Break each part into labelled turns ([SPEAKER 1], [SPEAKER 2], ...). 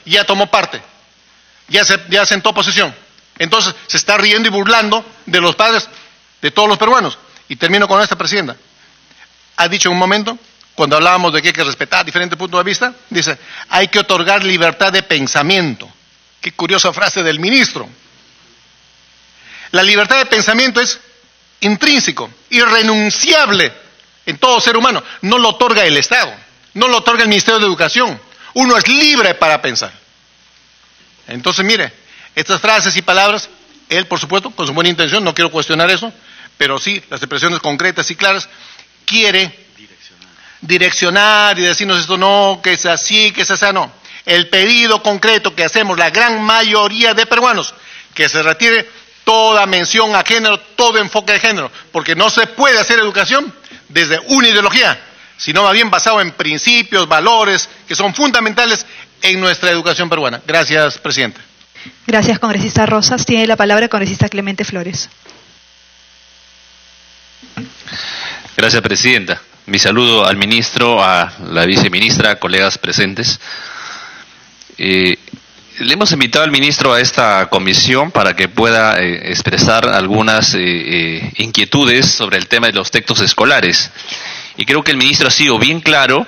[SPEAKER 1] y ya tomó parte, ya sentó posesión. Entonces se está riendo y burlando de los padres de todos los peruanos. Y termino con esta, presidenta. Ha dicho en un momento, cuando hablábamos de que hay que respetar diferentes puntos de vista, dice, hay que otorgar libertad de pensamiento. Qué curiosa frase del ministro. La libertad de pensamiento es intrínseco, irrenunciable en todo ser humano. No lo otorga el Estado, no lo otorga el Ministerio de Educación. Uno es libre para pensar. Entonces, mire, estas frases y palabras, él, por supuesto, con su buena intención, no quiero cuestionar eso, pero sí, las expresiones concretas y claras, quiere direccionar y decirnos esto no, que es así, que es así, no. El pedido concreto que hacemos la gran mayoría de peruanos, que se retire toda mención a género, todo enfoque de género, porque no se puede hacer educación desde una ideología, sino más bien basado en principios, valores, que son fundamentales en nuestra educación peruana. Gracias, presidenta.
[SPEAKER 2] Gracias, congresista Rosas. Tiene la palabra el congresista Clemente Flores.
[SPEAKER 3] Gracias, presidenta. Mi saludo al ministro, a la viceministra, colegas presentes. Le hemos invitado al ministro a esta comisión para que pueda expresar algunas inquietudes sobre el tema de los textos escolares. Y creo que el ministro ha sido bien claro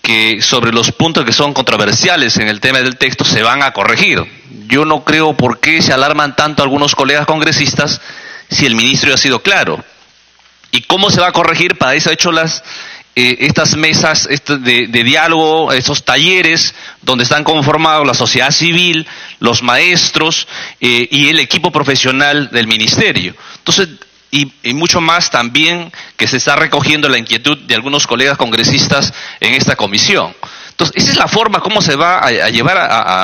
[SPEAKER 3] que sobre los puntos que son controversiales en el tema del texto se van a corregir. Yo no creo por qué se alarman tanto algunos colegas congresistas si el ministro ya ha sido claro. ¿Y cómo se va a corregir? Para eso ha hecho estas mesas de diálogo, esos talleres donde están conformados la sociedad civil, los maestros y el equipo profesional del ministerio. Entonces, y mucho más también que se está recogiendo la inquietud de algunos colegas congresistas en esta comisión. Entonces, esa es la forma como se va a llevar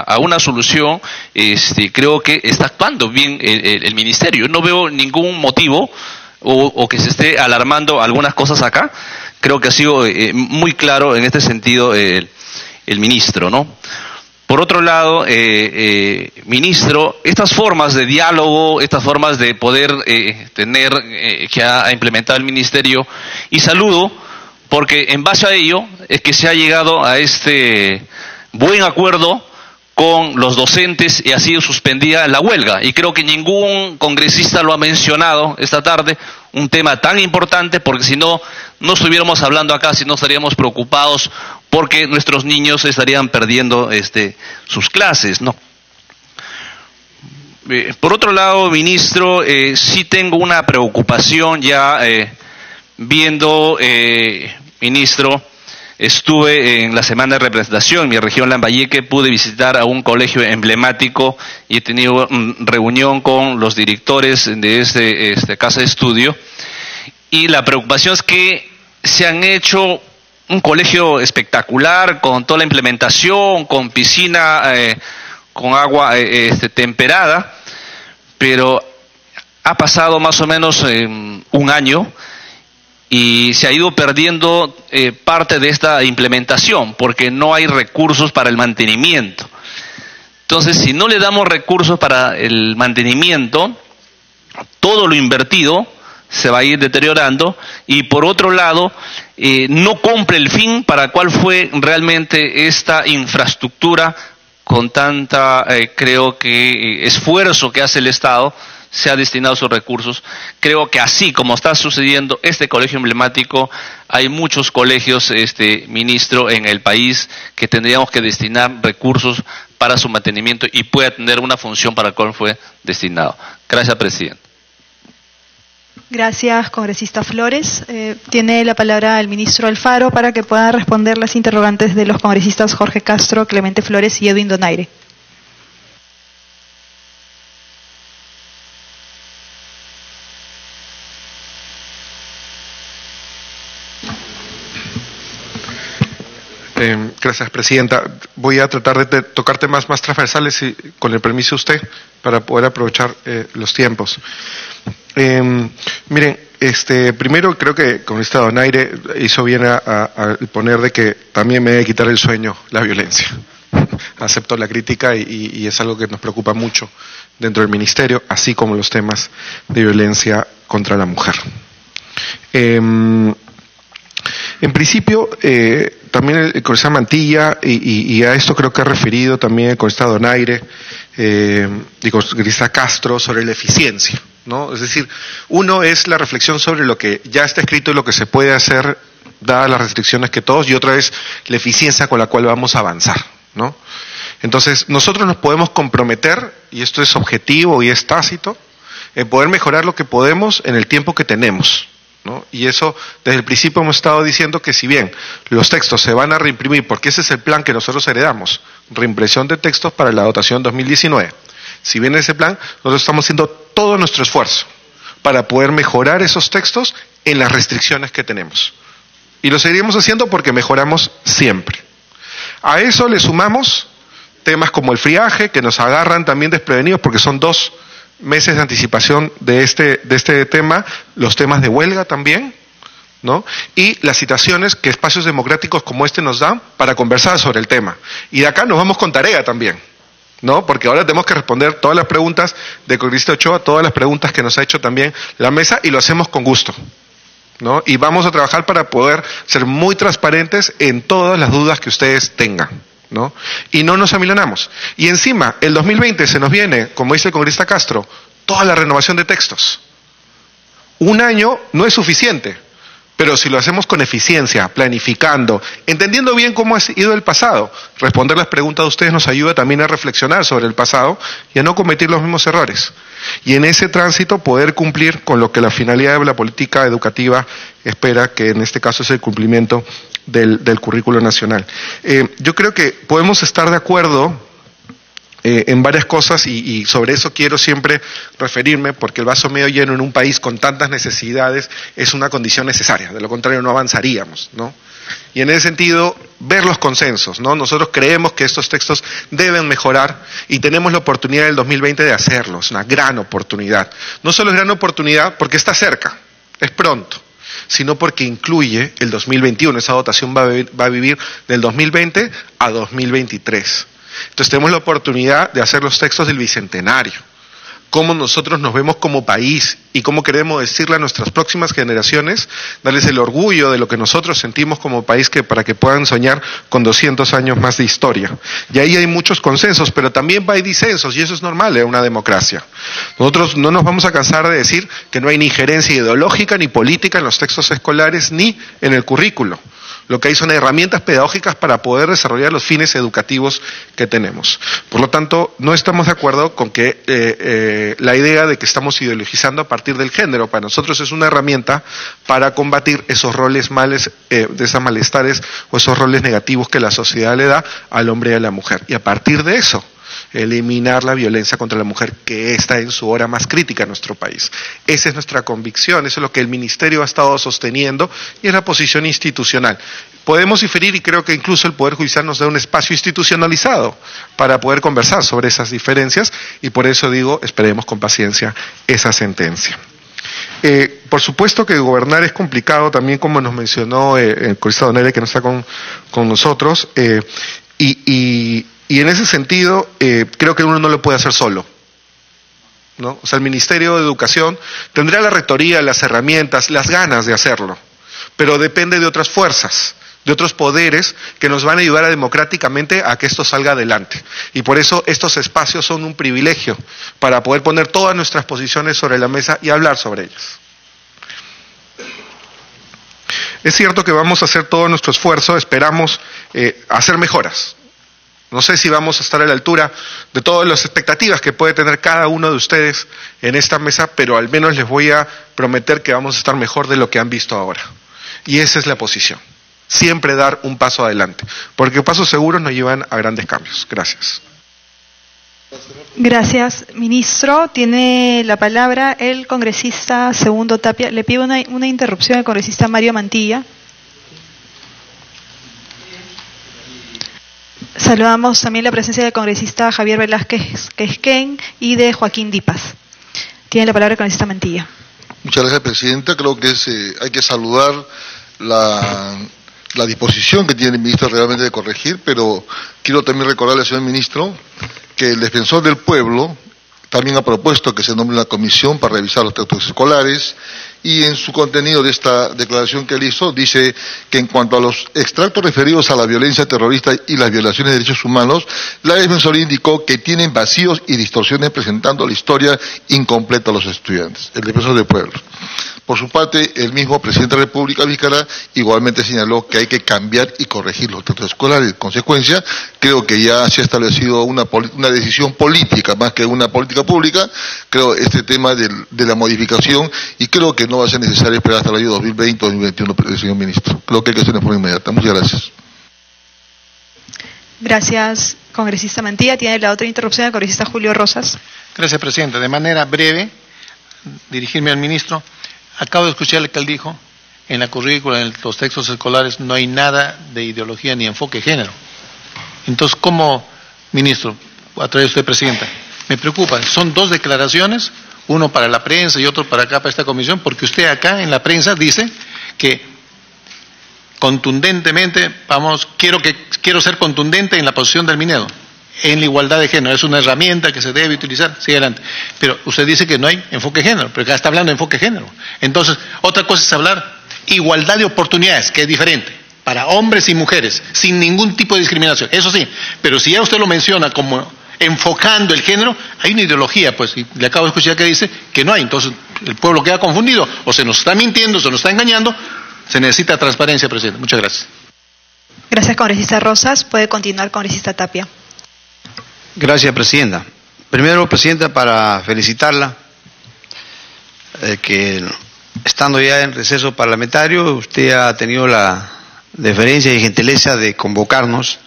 [SPEAKER 3] a una solución. Creo que está actuando bien el ministerio. Yo no veo ningún motivo o que se esté alarmando algunas cosas acá. Creo que ha sido muy claro en este sentido el ministro, ¿no? Por otro lado, ministro, estas formas de diálogo, estas formas de poder tener que ha implementado el ministerio, y saludo porque en base a ello es que se ha llegado a este buen acuerdo con los docentes y ha sido suspendida la huelga. Y creo que ningún congresista lo ha mencionado esta tarde, un tema tan importante, porque si no, no estuviéramos hablando acá, si no estaríamos preocupados porque nuestros niños estarían perdiendo sus clases, ¿no? Por otro lado, ministro, sí tengo una preocupación ya viendo, ministro, estuve en la semana de representación en mi región Lambayeque, pude visitar a un colegio emblemático y he tenido reunión con los directores de esta casa de estudio, y la preocupación es que se han hecho un colegio espectacular con toda la implementación, con piscina con agua temperada, pero ha pasado más o menos un año y se ha ido perdiendo parte de esta implementación porque no hay recursos para el mantenimiento. Entonces, si no le damos recursos para el mantenimiento, todo lo invertido se va a ir deteriorando, y por otro lado, no cumple el fin para cuál fue realmente esta infraestructura con tanta, creo que, esfuerzo que hace el Estado, se ha destinado sus recursos. Creo que así como está sucediendo este colegio emblemático, hay muchos colegios, ministro, en el país que tendríamos que destinar recursos para su mantenimiento y pueda tener una función para la cual fue destinado. Gracias, presidente.
[SPEAKER 2] Gracias, congresista Flores. Tiene la palabra el ministro Alfaro para que pueda responder las interrogantes de los congresistas Jorge Castro, Clemente Flores y Edwin Donaire.
[SPEAKER 4] Gracias, presidenta. Voy a tratar de tocar temas más transversales, y con el permiso de usted, para poder aprovechar los tiempos. Miren, primero creo que el congresista Donaire hizo bien a poner de que también me debe quitar el sueño la violencia. Acepto la crítica y es algo que nos preocupa mucho dentro del ministerio, así como los temas de violencia contra la mujer. En principio, también el congresista Mantilla, y a esto creo que ha referido también el congresista Donaire, el congresista Castro, sobre la eficiencia, ¿no? Es decir, uno es la reflexión sobre lo que ya está escrito y lo que se puede hacer, dadas las restricciones que todos, y otra es la eficiencia con la cual vamos a avanzar, ¿no? Entonces, nosotros nos podemos comprometer, y esto es objetivo y es tácito, en poder mejorar lo que podemos en el tiempo que tenemos, ¿no? Y eso, desde el principio hemos estado diciendo que si bien los textos se van a reimprimir, porque ese es el plan que nosotros heredamos, reimpresión de textos para la dotación 2019, si bien ese plan, nosotros estamos haciendo todo nuestro esfuerzo para poder mejorar esos textos en las restricciones que tenemos. Y lo seguiremos haciendo porque mejoramos siempre. A eso le sumamos temas como el friaje, que nos agarran también desprevenidos porque son 2 meses de anticipación de este tema, los temas de huelga también, ¿no? Y las citaciones que espacios democráticos como este nos dan para conversar sobre el tema. Y de acá nos vamos con tarea también, ¿no? Porque ahora tenemos que responder todas las preguntas de congresista Ochoa, todas las preguntas que nos ha hecho también la mesa, y lo hacemos con gusto, ¿no? Y vamos a trabajar para poder ser muy transparentes en todas las dudas que ustedes tengan, ¿no? Y no nos amilanamos. Y encima, el 2020 se nos viene, como dice el congresista Castro, toda la renovación de textos. Un año no es suficiente, pero si lo hacemos con eficiencia, planificando, entendiendo bien cómo ha ido el pasado, responder las preguntas de ustedes nos ayuda también a reflexionar sobre el pasado y a no cometer los mismos errores. Y en ese tránsito poder cumplir con lo que la finalidad de la política educativa espera, que en este caso es el cumplimiento del currículo nacional. Yo creo que podemos estar de acuerdo en varias cosas y sobre eso quiero siempre referirme, porque el vaso medio lleno en un país con tantas necesidades es una condición necesaria, de lo contrario no avanzaríamos, ¿no? Y en ese sentido, ver los consensos, ¿no? Nosotros creemos que estos textos deben mejorar y tenemos la oportunidad del 2020 de hacerlo, es una gran oportunidad. No solo es gran oportunidad porque está cerca, es pronto, sino porque incluye el 2021, esa dotación va a vivir del 2020 a 2023. Entonces tenemos la oportunidad de hacer los textos del Bicentenario, cómo nosotros nos vemos como país y cómo queremos decirle a nuestras próximas generaciones, darles el orgullo de lo que nosotros sentimos como país, que para que puedan soñar con 200 años más de historia. Y ahí hay muchos consensos, pero también hay disensos, y eso es normal en una democracia. Nosotros no nos vamos a cansar de decir que no hay ni injerencia ideológica ni política en los textos escolares ni en el currículo. Lo que hay son herramientas pedagógicas para poder desarrollar los fines educativos que tenemos. Por lo tanto, no estamos de acuerdo con que la idea de que estamos ideologizando a partir del género. Para nosotros es una herramienta para combatir esos roles males, de esos malestares o esos roles negativos que la sociedad le da al hombre y a la mujer. Y a partir de eso, eliminar la violencia contra la mujer, que está en su hora más crítica en nuestro país. Esa es nuestra convicción, eso es lo que el Ministerio ha estado sosteniendo y es la posición institucional. Podemos diferir y creo que incluso el Poder Judicial nos da un espacio institucionalizado para poder conversar sobre esas diferencias y por eso digo, esperemos con paciencia esa sentencia. Por supuesto que gobernar es complicado, también como nos mencionó el congresista Donaire, que no está con nosotros, y en ese sentido, creo que uno no lo puede hacer solo, ¿no? O sea, el Ministerio de Educación tendrá la rectoría, las herramientas, las ganas de hacerlo, pero depende de otras fuerzas, de otros poderes que nos van a ayudar democráticamente a que esto salga adelante. Y por eso estos espacios son un privilegio para poder poner todas nuestras posiciones sobre la mesa y hablar sobre ellas. Es cierto que vamos a hacer todo nuestro esfuerzo, esperamos hacer mejoras. No sé si vamos a estar a la altura de todas las expectativas que puede tener cada uno de ustedes en esta mesa, pero al menos les voy a prometer que vamos a estar mejor de lo que han visto ahora. Y esa es la posición. Siempre dar un paso adelante, porque pasos seguros nos llevan a grandes cambios. Gracias.
[SPEAKER 2] Gracias, ministro. Tiene la palabra el congresista Segundo Tapia. Le pido una interrupción al congresista Mario Mantilla. Saludamos también la presencia del congresista Javier Velázquez Quesquén y de Joaquín Dipas. Tiene la palabra el congresista Mantilla.
[SPEAKER 5] Muchas gracias, presidenta. Creo que hay que saludar la disposición que tiene el ministro realmente de corregir, pero quiero también recordarle al señor ministro que el defensor del pueblo también ha propuesto que se nombre una comisión para revisar los textos escolares, y en su contenido de esta declaración que él hizo, dice que en cuanto a los extractos referidos a la violencia terrorista y las violaciones de derechos humanos, la defensoría indicó que tienen vacíos y distorsiones presentando la historia incompleta a los estudiantes. El defensor del pueblo. Por su parte, el mismo presidente de la República, Vizcarra, igualmente señaló que hay que cambiar y corregir los textos escolares. En consecuencia, creo que ya se ha establecido una decisión política más que una política pública. Creo este tema de la modificación, y creo que no va a ser necesario esperar hasta el año 2020 o 2021, señor ministro. Creo que hay que hacer de forma inmediata. Muchas gracias.
[SPEAKER 2] Gracias, congresista Mantilla. Tiene la otra interrupción el congresista Julio Rosas.
[SPEAKER 1] Gracias, presidenta. De manera breve, dirigirme al ministro. Acabo de escucharle que él dijo, en la currícula, en los textos escolares, no hay nada de ideología ni enfoque de género. Entonces, ¿cómo, ministro, a través de usted, presidenta? Me preocupa, son dos declaraciones, uno para la prensa y otro para acá, para esta comisión, porque usted acá en la prensa dice que contundentemente, quiero ser contundente en la posición del Minedo, en la igualdad de género, es una herramienta que se debe utilizar, sigue adelante. Pero usted dice que no hay enfoque de género, pero acá está hablando de enfoque de género. Entonces, otra cosa es hablar igualdad de oportunidades, que es diferente, para hombres y mujeres, sin ningún tipo de discriminación, eso sí, pero si ya usted lo menciona como enfocando el género, hay una ideología, pues, y le acabo de escuchar que dice que no hay, entonces el pueblo queda confundido, o se nos está mintiendo, se nos está engañando, se necesita transparencia, presidente. Muchas gracias.
[SPEAKER 2] Gracias, congresista Rosas. Puede continuar, congresista Tapia.
[SPEAKER 6] Gracias, presidenta. Primero, presidenta, para felicitarla, que estando ya en receso parlamentario, usted ha tenido la deferencia y gentileza de convocarnos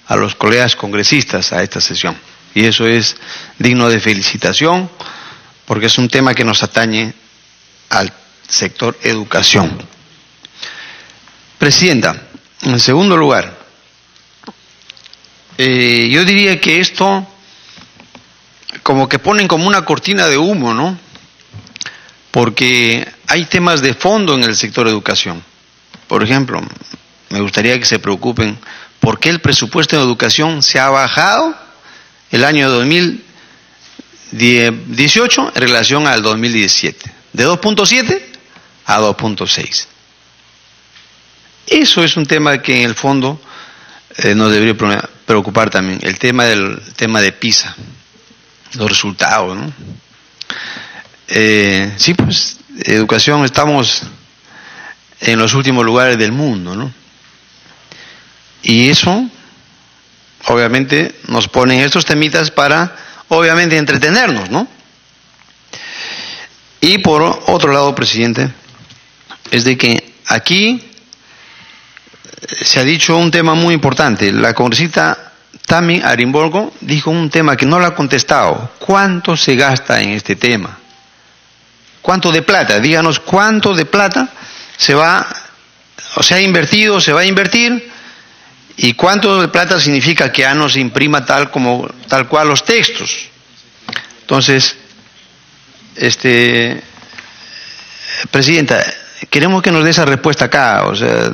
[SPEAKER 6] a los colegas congresistas a esta sesión. Y eso es digno de felicitación, porque es un tema que nos atañe al sector educación. Presidenta, en segundo lugar, yo diría que esto como que ponen como una cortina de humo, ¿no? Porque hay temas de fondo en el sector educación. Por ejemplo, me gustaría que se preocupen por qué el presupuesto de educación se ha bajado el año 2018 en relación al 2017, de 2.7 a 2.6. Eso es un tema que en el fondo nos debería preocupar también, el tema de PISA, los resultados, ¿no? Sí, pues, educación, estamos en los últimos lugares del mundo, ¿no? Y eso, obviamente, nos ponen estos temitas para, obviamente, entretenernos, ¿no? Y por otro lado, presidente, es de que aquí se ha dicho un tema muy importante. La congresista Tami Arimborgo dijo un tema que no lo ha contestado. ¿Cuánto se gasta en este tema? ¿Cuánto de plata? Díganos cuánto de plata se ha invertido, se va a invertir, y cuánto de plata significa que ya no se imprima tal cual los textos. Entonces, presidenta, queremos que nos dé esa respuesta acá, o sea,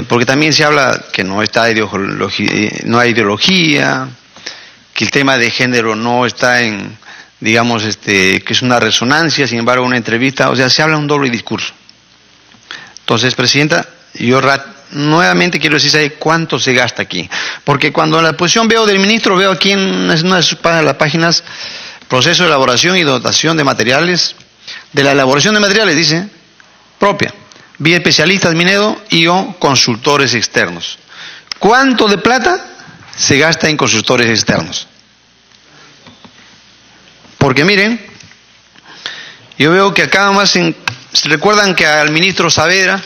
[SPEAKER 6] porque también se habla que no hay ideología, que el tema de género no está en, digamos, que es una resonancia, sin embargo una entrevista, o sea, se habla un doble discurso. Entonces, presidenta, yo nuevamente quiero decir cuánto se gasta aquí, porque cuando en la posición del ministro veo aquí en una de sus páginas, proceso de elaboración y dotación de materiales, de la elaboración de materiales, dice, propia, vía especialistas Minedo y o consultores externos. ¿Cuánto de plata se gasta en consultores externos? Porque miren, yo veo que acá más ¿se recuerdan que al ministro Saavedra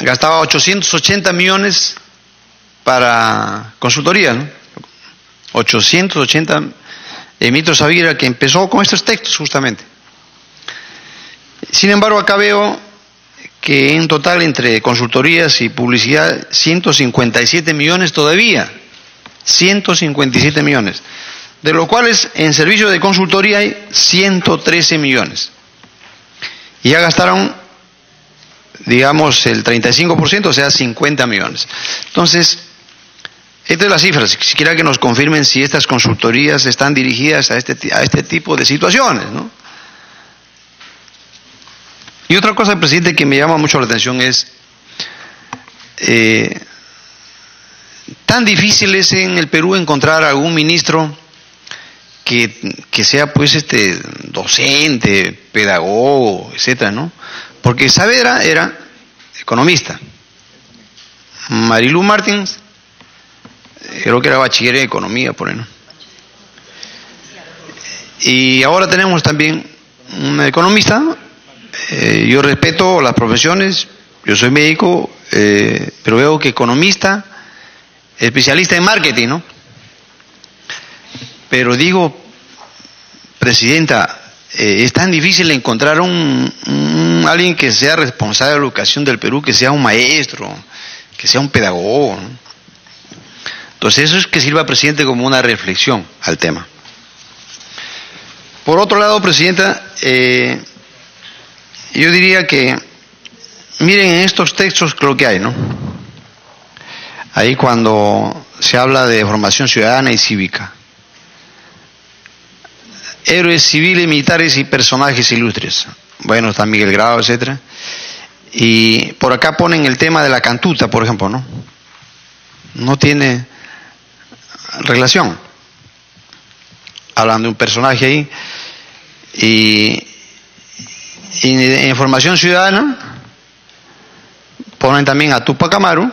[SPEAKER 6] gastaba 880 millones para consultoría, ¿no? 880, el ministro Saavedra, que empezó con estos textos justamente. Sin embargo, acá veo que en total entre consultorías y publicidad 157 millones todavía, 157 millones, de los cuales en servicio de consultoría hay 113 millones. Y ya gastaron, digamos, el 35%, o sea, 50 millones. Entonces, esta es la cifra, siquiera que nos confirmen si estas consultorías están dirigidas a este tipo de situaciones, ¿no? Y otra cosa, presidente, que me llama mucho la atención es, tan difícil es en el Perú encontrar algún ministro que sea pues docente, pedagogo, etcétera, ¿no? Porque Saavedra era economista. Marilu Martins, creo que era bachiller en economía, por ahí, ¿no? Y ahora tenemos también una economista. Yo respeto las profesiones, yo soy médico, pero veo que economista, especialista en marketing, ¿no? Pero digo, presidenta, es tan difícil encontrar alguien que sea responsable de la educación del Perú, que sea un maestro, que sea un pedagogo, ¿no? Entonces eso es que sirva, presidente, como una reflexión al tema. Por otro lado, presidenta, yo diría que, miren en estos textos lo que hay, ¿no? Ahí cuando se habla de formación ciudadana y cívica. Héroes civiles, militares y personajes ilustres. Bueno, está Miguel Grau, etcétera. Y por acá ponen el tema de la cantuta, por ejemplo, ¿no? No tiene relación. Hablan de un personaje ahí. Y en formación ciudadana ponen también a Tupac Amaru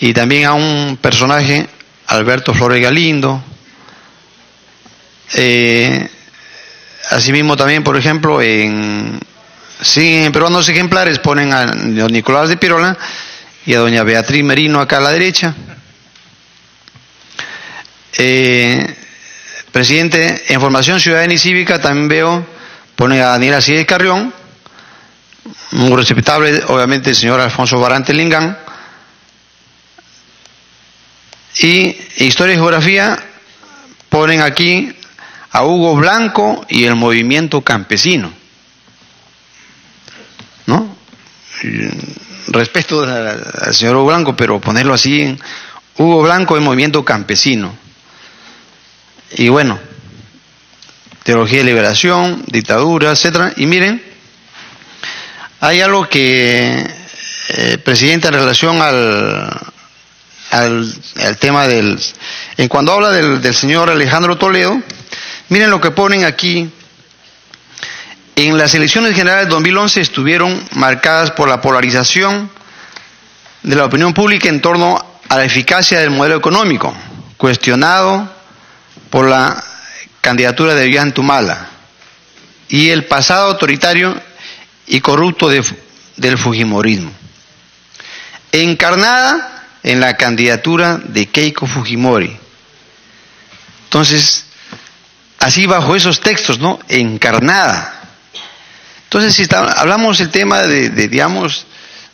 [SPEAKER 6] y también a un personaje, Alberto Flores Galindo. Asimismo también, por ejemplo, en peruanos ejemplares ponen a don Nicolás de Pirola y a doña Beatriz Merino acá a la derecha. Presidente, en formación ciudadana y cívica también veo, pone a Daniela Cid Carrión, muy respetable, obviamente, el señor Alfonso Barante Lingán. Y historia y geografía ponen aquí a Hugo Blanco y el movimiento campesino, ¿no? Respeto al señor Hugo Blanco, pero ponerlo así, Hugo Blanco y el movimiento campesino. Y bueno, teología de liberación, dictadura, etcétera. Y miren, hay algo que, presidente, en relación al tema en cuando habla del señor Alejandro Toledo, miren lo que ponen aquí. En las elecciones generales de 2011 estuvieron marcadas por la polarización de la opinión pública en torno a la eficacia del modelo económico, cuestionado por la candidatura de Ollanta y el pasado autoritario y corrupto del fujimorismo, encarnada en la candidatura de Keiko Fujimori. Entonces, así bajo esos textos, ¿no? Encarnada. Entonces, si hablamos del tema digamos,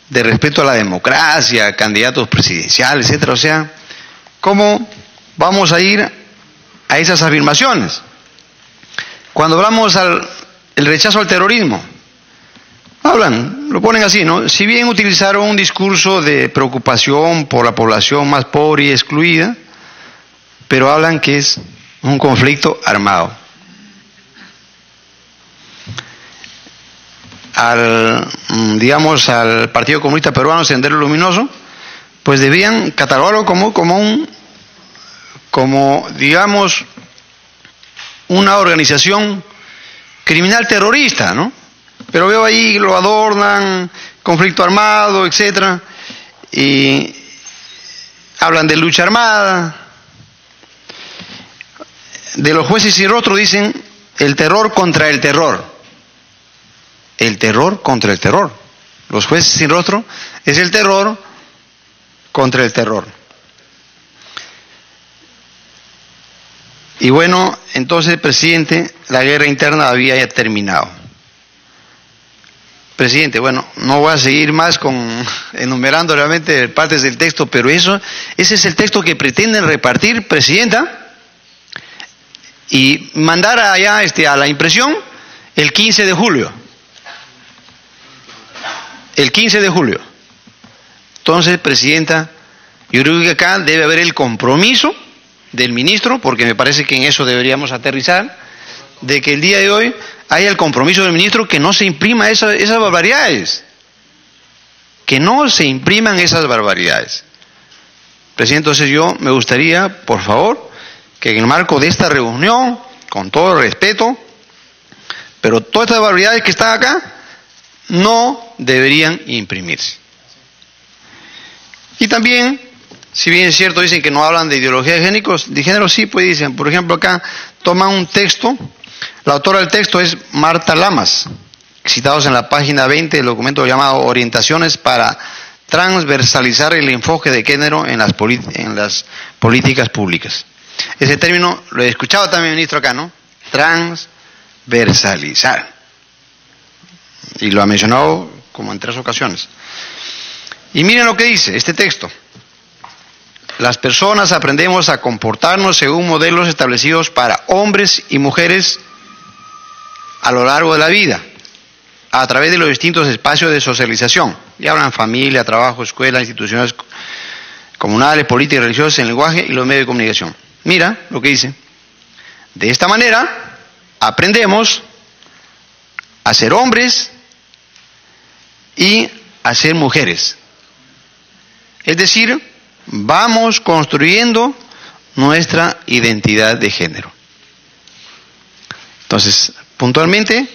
[SPEAKER 6] de respeto a la democracia, candidatos presidenciales, etcétera, o sea, ¿cómo vamos a ir a esas afirmaciones? Cuando hablamos el rechazo al terrorismo, lo ponen así, ¿no? Si bien utilizaron un discurso de preocupación por la población más pobre y excluida, pero hablan que es un conflicto armado. Al Partido Comunista Peruano, Sendero Luminoso, pues debían catalogarlo como digamos, una organización criminal terrorista, ¿no? Pero veo ahí, lo adornan, conflicto armado, etcétera, y hablan de lucha armada. De los jueces sin rostro dicen el terror contra el terror. El terror contra el terror. Los jueces sin rostro es el terror contra el terror. Y bueno, entonces, presidente, la guerra interna había ya terminado. Presidente, bueno, no voy a seguir más enumerando realmente partes del texto, pero ese es el texto que pretenden repartir, presidenta, y mandar allá a la impresión el 15 de julio. El 15 de julio. Entonces, presidenta, yo creo que acá debe haber el compromiso del ministro, porque me parece que en eso deberíamos aterrizar, de que el día de hoy hay el compromiso del ministro que no se imprima esas barbaridades. Que no se impriman esas barbaridades. Presidente, entonces yo me gustaría, por favor, que en el marco de esta reunión, con todo el respeto, pero todas estas barbaridades que están acá, no deberían imprimirse. Y también, si bien es cierto, dicen que no hablan de ideología de género, sí, pues dicen, por ejemplo, acá toman un texto, la autora del texto es Marta Lamas, citados en la página 20 del documento llamado Orientaciones para transversalizar el enfoque de género en las políticas públicas. Ese término lo he escuchado también, ministro, acá, ¿no? Transversalizar. Y lo ha mencionado como en 3 ocasiones. Y miren lo que dice este texto. Las personas aprendemos a comportarnos según modelos establecidos para hombres y mujeres a lo largo de la vida, a través de los distintos espacios de socialización. Ya hablan familia, trabajo, escuela, instituciones comunales, políticas, religiosas, el lenguaje y los medios de comunicación. Mira lo que dice. De esta manera aprendemos a ser hombres y a ser mujeres. Es decir, vamos construyendo nuestra identidad de género. Entonces, puntualmente,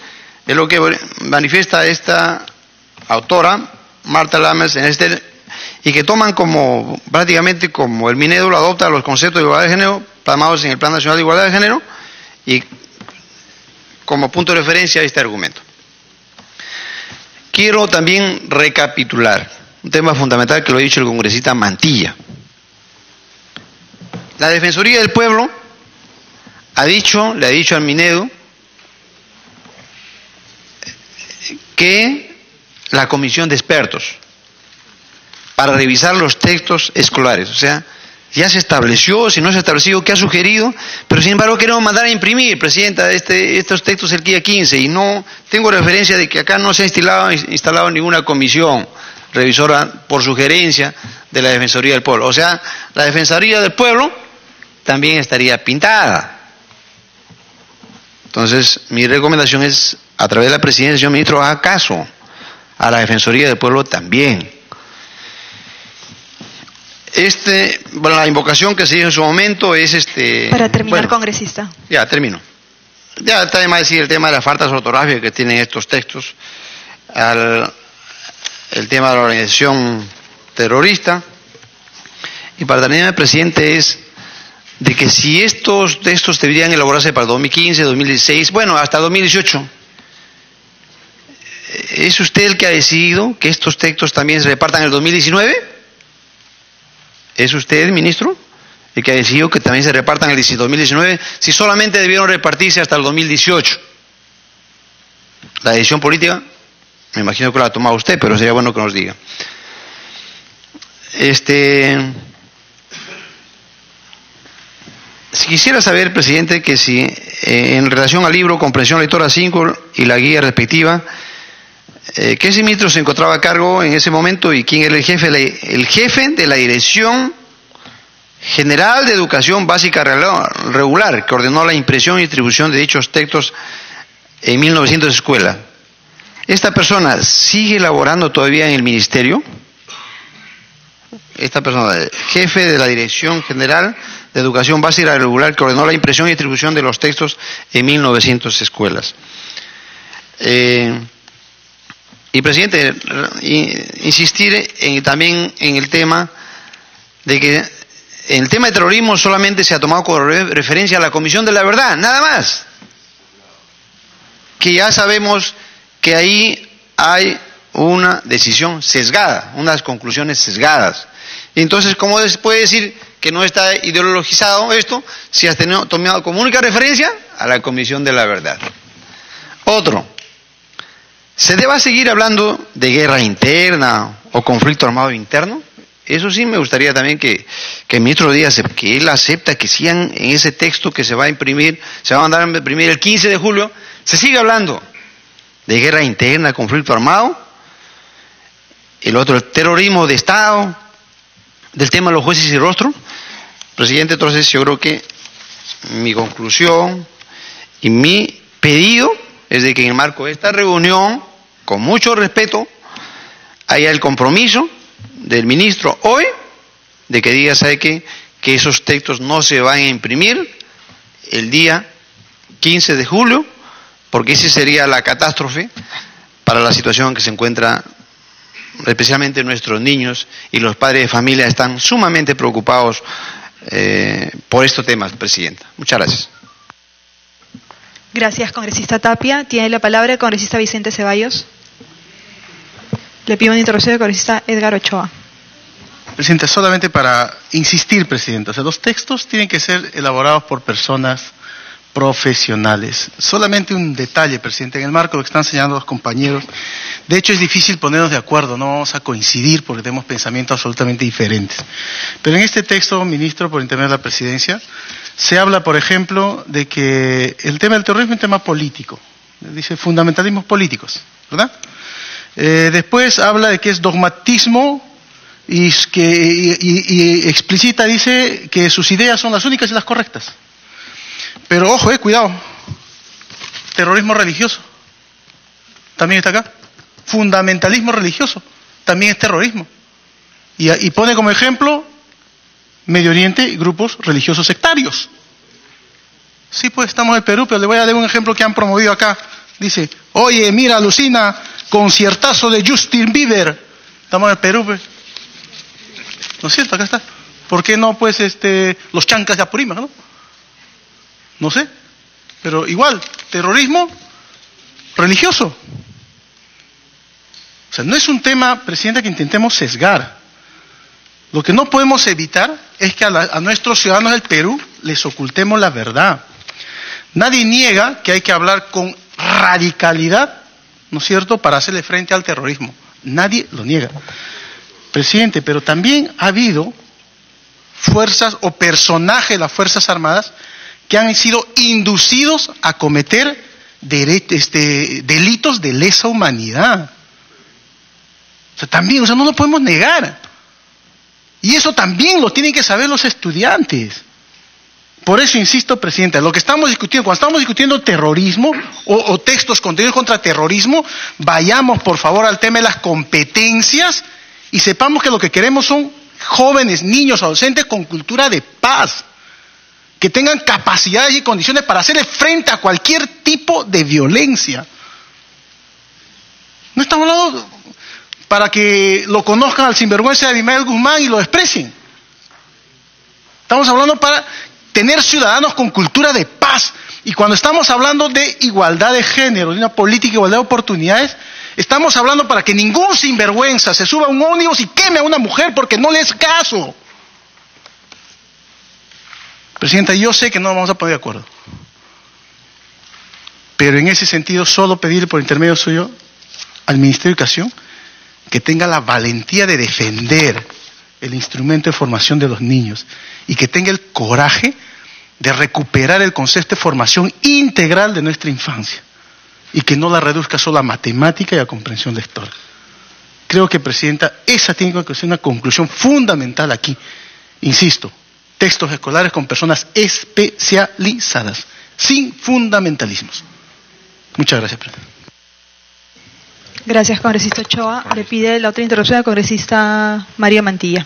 [SPEAKER 6] es lo que manifiesta esta autora, Marta Lamas, y que toman como, prácticamente como el Minedu lo adopta los conceptos de igualdad de género plasmados en el Plan Nacional de Igualdad de Género, y como punto de referencia a este argumento. Quiero también recapitular un tema fundamental que lo ha dicho el congresista Mantilla. La Defensoría del Pueblo le ha dicho al Minedu que la comisión de expertos para revisar los textos escolares, o sea, ya se estableció, si no se ha establecido, ¿qué ha sugerido? Pero sin embargo queremos mandar a imprimir, Presidenta, estos textos el día 15, y no tengo referencia de que acá no se ha instalado ninguna comisión revisora por sugerencia de la Defensoría del Pueblo. O sea, la Defensoría del Pueblo también estaría pintada. Entonces, mi recomendación es, a través de la Presidencia, señor Ministro, haga caso a la Defensoría del Pueblo también. Bueno, la invocación que se hizo en su momento es
[SPEAKER 2] Para terminar,
[SPEAKER 6] bueno,
[SPEAKER 2] congresista.
[SPEAKER 6] Ya, termino. Ya está de más decir el tema de las faltas ortográficas que tienen estos textos, el tema de la organización terrorista. Y para terminar, presidente, es de que si estos textos deberían elaborarse para 2015, 2016, bueno, hasta 2018, ¿es usted el que ha decidido que estos textos también se repartan en el 2019? ¿Es usted, ministro, el que ha decidido que también se repartan en el 2019, si solamente debieron repartirse hasta el 2018? La decisión política, me imagino que la ha tomado usted, pero sería bueno que nos diga. Si quisiera saber, presidente, que si en relación al libro Comprensión Lectora 5 y la guía respectiva, que ese ministro se encontraba a cargo en ese momento y quién era el jefe de la Dirección General de Educación Básica Regular, que ordenó la impresión y distribución de dichos textos en 1900 escuelas. ¿Esta persona sigue laborando todavía en el ministerio? Esta persona, jefe de la Dirección General de Educación Básica Regular, que ordenó la impresión y distribución de los textos en 1900 escuelas. Y, presidente, insistir también en el tema de que en el tema de terrorismo solamente se ha tomado como referencia a la Comisión de la Verdad, nada más. Que ya sabemos que ahí hay una decisión sesgada, unas conclusiones sesgadas. Entonces, ¿cómo puede decir que no está ideologizado esto si has tomado como única referencia a la Comisión de la Verdad? Otro. ¿Se debe seguir hablando de guerra interna o conflicto armado interno? Eso sí me gustaría también que el ministro diga que él acepta que sigan en ese texto que se va a imprimir, se va a mandar a imprimir el 15 de julio, se sigue hablando de guerra interna, conflicto armado, el otro, el terrorismo de Estado, del tema de los jueces y rostro. Presidente, entonces yo creo que mi conclusión y mi pedido es de que en el marco de esta reunión, con mucho respeto, haya el compromiso del ministro hoy de que diga, ¿sabe qué? Que esos textos no se van a imprimir el día 15 de julio, porque esa sería la catástrofe para la situación en que se encuentra especialmente nuestros niños, y los padres de familia están sumamente preocupados por estos temas, Presidenta. Muchas gracias.
[SPEAKER 2] Gracias, congresista Tapia. Tiene la palabra el congresista Vicente Ceballos. Le pido una intervención del congresista Edgar Ochoa.
[SPEAKER 7] Presidenta, solamente para insistir, Presidenta, o sea, los textos tienen que ser elaborados por personas profesionales. Solamente un detalle, Presidente, en el marco de lo que están señalando los compañeros. De hecho, es difícil ponernos de acuerdo, no vamos a coincidir porque tenemos pensamientos absolutamente diferentes. Pero en este texto, ministro, por intermedio de la Presidencia, se habla, por ejemplo, de que el tema del terrorismo es un tema político. Dice fundamentalismos políticos, ¿verdad? Después habla de que es dogmatismo y explicita, dice que sus ideas son las únicas y las correctas. Pero ojo, cuidado, terrorismo religioso también está acá, fundamentalismo religioso también es terrorismo, y pone como ejemplo Medio Oriente y grupos religiosos sectarios. Sí, pues estamos en el Perú, pero le voy a dar un ejemplo que han promovido acá. Dice, oye, mira, alucina, conciertazo de Justin Bieber. Estamos en el Perú, pues. ¿No es cierto? Acá está. ¿Por qué no, pues, los chancas de Apurímac, no? No sé. Pero igual, terrorismo religioso. O sea, no es un tema, Presidenta, que intentemos sesgar. Lo que no podemos evitar es que a nuestros ciudadanos del Perú les ocultemos la verdad. Nadie niega que hay que hablar con radicalidad, ¿no es cierto?, para hacerle frente al terrorismo. Nadie lo niega. Presidente, pero también ha habido fuerzas o personajes de las Fuerzas Armadas que han sido inducidos a cometer delitos de lesa humanidad. O sea, también, o sea, no lo podemos negar. Y eso también lo tienen que saber los estudiantes. Por eso insisto, Presidenta, lo que estamos discutiendo, cuando estamos discutiendo terrorismo o textos contenidos contra terrorismo, vayamos por favor al tema de las competencias y sepamos que lo que queremos son jóvenes, niños, adolescentes con cultura de paz, que tengan capacidades y condiciones para hacerle frente a cualquier tipo de violencia. No estamos hablando para que lo conozcan al sinvergüenza de Abimael Guzmán y lo desprecien. Estamos hablando para tener ciudadanos con cultura de paz. Y cuando estamos hablando de igualdad de género, de una política de igualdad de oportunidades, estamos hablando para que ningún sinvergüenza se suba a un ómnibus y queme a una mujer porque no le es caso. Presidenta, yo sé que no vamos a poner de acuerdo. Pero en ese sentido, solo pedir por intermedio suyo al Ministerio de Educación que tenga la valentía de defender el instrumento de formación de los niños y que tenga el coraje de recuperar el concepto de formación integral de nuestra infancia y que no la reduzca solo a matemática y a comprensión lectora. Creo que, Presidenta, esa tiene que ser una conclusión fundamental aquí. Insisto, textos escolares con personas especializadas, sin fundamentalismos. Muchas gracias, Presidenta.
[SPEAKER 2] Gracias, congresista Ochoa. Le pide la otra interrupción al congresista María Mantilla.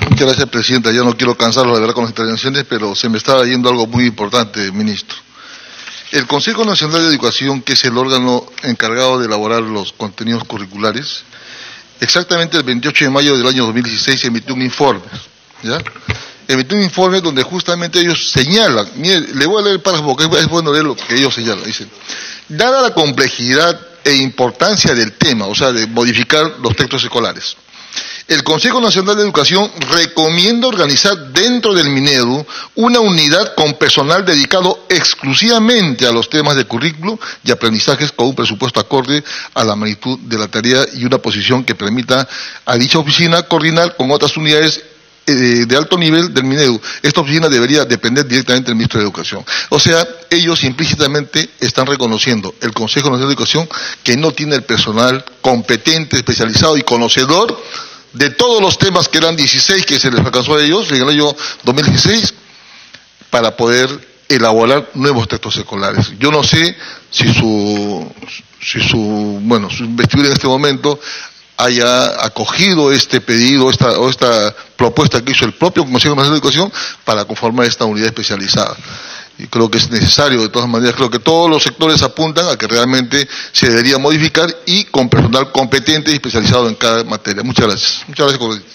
[SPEAKER 5] Muchas gracias, Presidenta. Ya no quiero cansarlo de verdad con las intervenciones, pero se me estaba yendo algo muy importante, ministro. El Consejo Nacional de Educación, que es el órgano encargado de elaborar los contenidos curriculares, exactamente el 28 de mayo del año 2016 emitió un informe, ¿ya? Emitió un informe donde justamente ellos señalan, mire, le voy a leer el párrafo porque es bueno leer lo que ellos señalan. Dicen, dada la complejidad e importancia del tema, o sea, de modificar los textos escolares, el Consejo Nacional de Educación recomienda organizar dentro del Minedu una unidad con personal dedicado exclusivamente a los temas de currículo y aprendizajes con un presupuesto acorde a la magnitud de la tarea y una posición que permita a dicha oficina coordinar con otras unidades de alto nivel del Minedu. Esta oficina debería depender directamente del Ministro de Educación. O sea, ellos implícitamente están reconociendo, el Consejo Nacional de Educación, que no tiene el personal competente, especializado y conocedor de todos los temas que eran 16 que se les alcanzó a ellos en el año 2016 para poder elaborar nuevos textos escolares. Yo no sé si su investidura en este momento haya acogido este pedido o esta propuesta que hizo el propio Consejo Nacional de Educación para conformar esta unidad especializada. Y creo que es necesario, de todas maneras, creo que todos los sectores apuntan a que realmente se debería modificar y con personal competente y especializado en cada materia. Muchas gracias. Muchas gracias, coordinador.